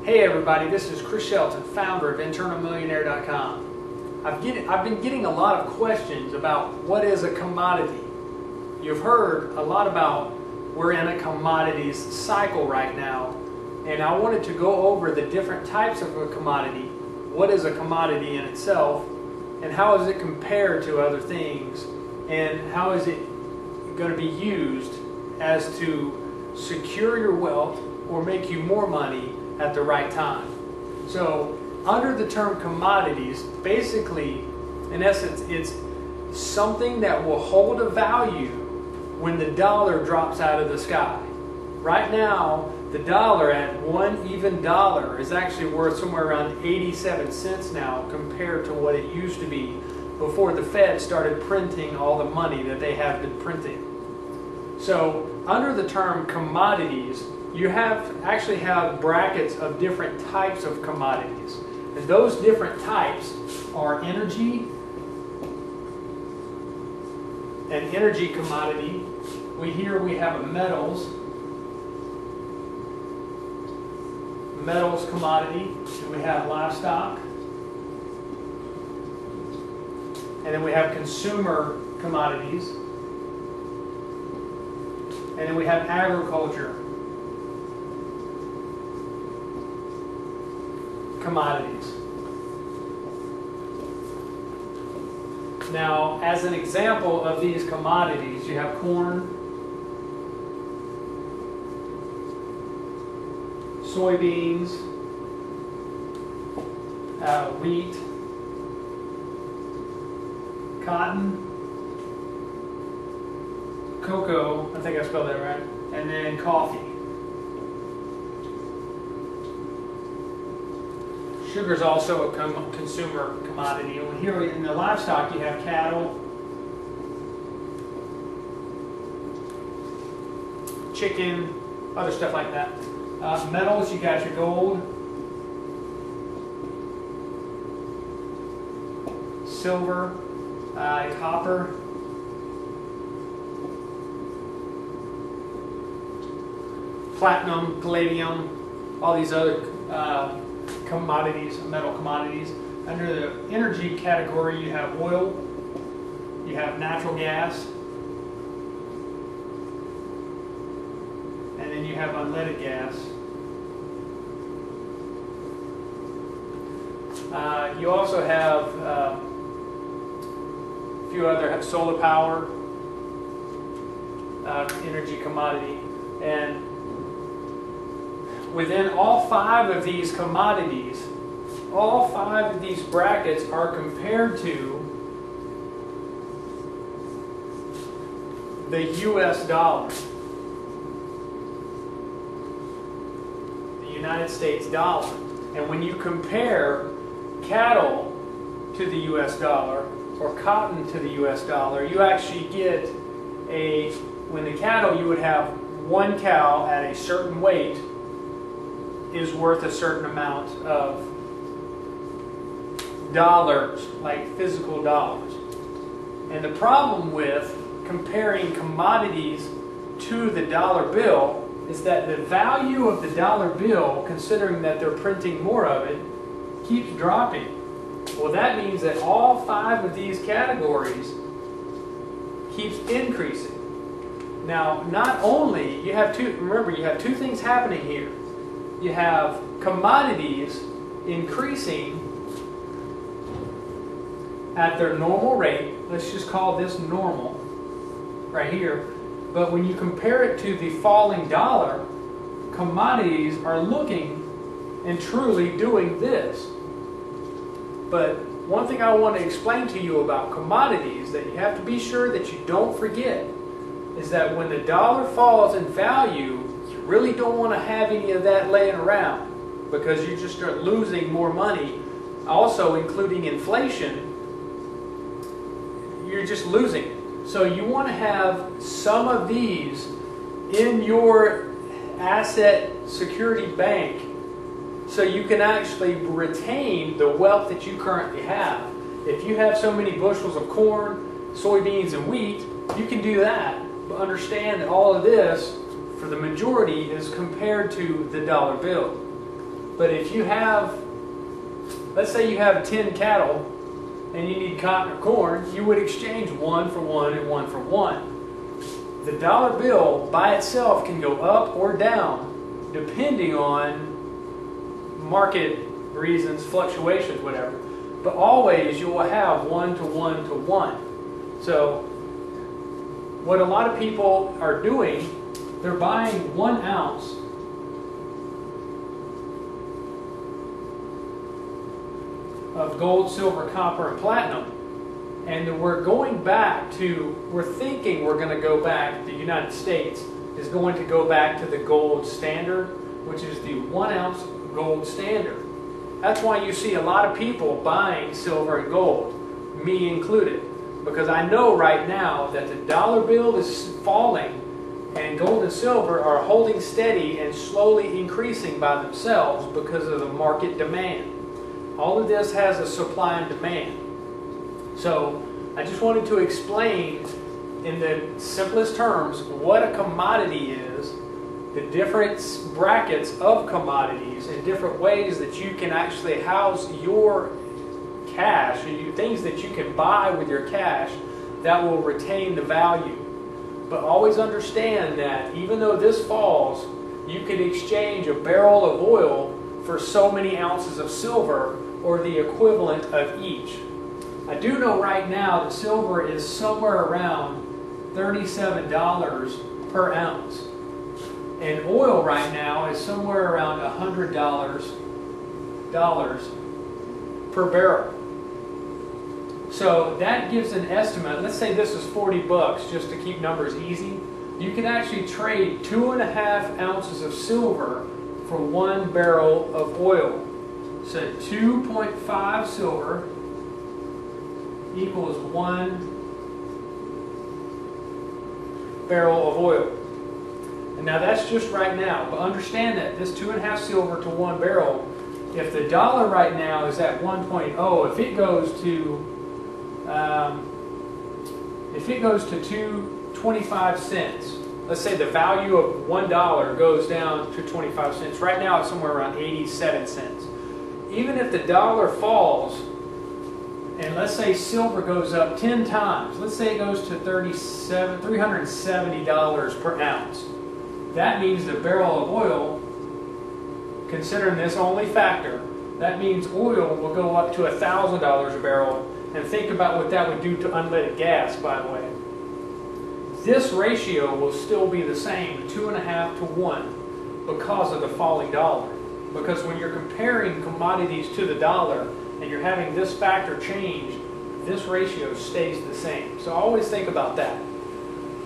Hey everybody, this is Chris Shelton, founder of InternalMillionaire.com. I've been getting a lot of questions about what is a commodity. You've heard a lot about we're in a commodities cycle right now, and I wanted to go over the different types of a commodity, what is a commodity in itself, and how is it compared to other things, and how is it going to be used as to secure your wealth or make you more money at the right time. So under the term commodities, basically, in essence, it's something that will hold a value when the dollar drops out of the sky. Right now, the dollar at $1 even is actually worth somewhere around 87 cents now compared to what it used to be before the Fed started printing all the money that they have been printing. So under the term commodities, you actually have brackets of different types of commodities. And those different types are energy, an energy commodity. Here we have a metals commodity, and we have livestock, and then we have consumer commodities, and then we have agriculture commodities. Now, as an example of these commodities, you have corn, soybeans, wheat, cotton, cocoa, I think I spelled that right, and then coffee. Sugar is also a consumer commodity. And here in the livestock, you have cattle, chicken, other stuff like that. Metals, you got your gold, silver, copper, platinum, palladium, all these other commodities, metal commodities. Under the energy category, you have oil, you have natural gas, and then you have unleaded gas. You also have a few other, solar power, energy commodity, and within all 5 of these commodities, all 5 of these brackets are compared to the US dollar, the United States dollar. And when you compare cattle to the US dollar or cotton to the US dollar, you actually get when the cattle, you would have one cow at a certain weight is worth a certain amount of dollars, like physical dollars. And the problem with comparing commodities to the dollar bill is that the value of the dollar bill, considering that they're printing more of it, keeps dropping. Well, that means that all 5 of these categories keeps increasing. Now, not only, remember, you have 2 things happening here. You have commodities increasing at their normal rate. Let's just call this normal right here. But when you compare it to the falling dollar, commodities are looking and truly doing this. But one thing I want to explain to you about commodities that you have to be sure that you don't forget is that when the dollar falls in value, you really don't want to have any of that laying around, because you just start losing more money. Also, including inflation, you're just losing it. So you want to have some of these in your asset security bank so you can actually retain the wealth that you currently have. If you have so many bushels of corn, soybeans, and wheat, you can do that. But understand that all of this, for the majority, is compared to the dollar bill. But if you have, let's say you have 10 cattle and you need cotton or corn, you would exchange 1 for 1 and 1 for 1. The dollar bill by itself can go up or down depending on market reasons, fluctuations, whatever. But always you will have 1 to 1 to 1. So what a lot of people are doing, they're buying 1 ounce of gold, silver, copper, and platinum. And we're going back to, we're thinking we're going to go back, the United States is going to go back to the gold standard, which is the 1 ounce gold standard. That's why you see a lot of people buying silver and gold, me included, because I know right now that the dollar bill is falling and gold and silver are holding steady and slowly increasing by themselves because of the market demand. All of this has a supply and demand. So I just wanted to explain in the simplest terms what a commodity is, the different brackets of commodities, and different ways that you can actually house your cash, or things that you can buy with your cash that will retain the value. But always understand that even though this falls, you could exchange a barrel of oil for so many ounces of silver, or the equivalent of each. I do know right now that silver is somewhere around $37 per ounce. And oil right now is somewhere around $100 per barrel. So that gives an estimate. Let's say this is 40 bucks, just to keep numbers easy. You can actually trade 2.5 ounces of silver for 1 barrel of oil. So 2.5 silver equals 1 barrel of oil. And now that's just right now, but understand that this 2.5 silver to 1 barrel, if the dollar right now is at 1.0, if it goes to 2.25 cents, let's say the value of $1 goes down to 25 cents. Right now it's somewhere around 87 cents. Even if the dollar falls, and let's say silver goes up 10 times, let's say it goes to $370 per ounce. That means the barrel of oil, considering this only factor, that means oil will go up to $1,000 a barrel. And think about what that would do to unleaded gas, by the way. This ratio will still be the same, 2.5 to 1, because of the falling dollar. Because when you're comparing commodities to the dollar and you're having this factor change, this ratio stays the same. So always think about that.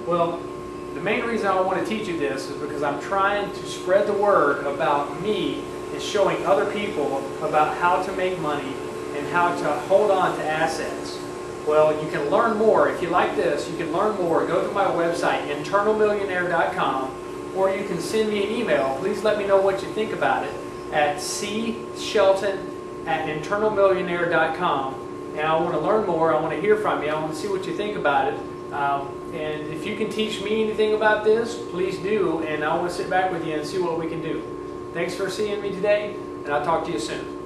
Well, the main reason I want to teach you this is because I'm trying to spread the word about me and showing other people about how to make money and how to hold on to assets. Well, you can learn more. If you like this, you can learn more. Go to my website, internalmillionaire.com, or you can send me an email. Please let me know what you think about it at cshelton@internalmillionaire.com. And I want to learn more. I want to hear from you. I want to see what you think about it. And if you can teach me anything about this, please do. And I want to sit back with you and see what we can do. Thanks for seeing me today, and I'll talk to you soon.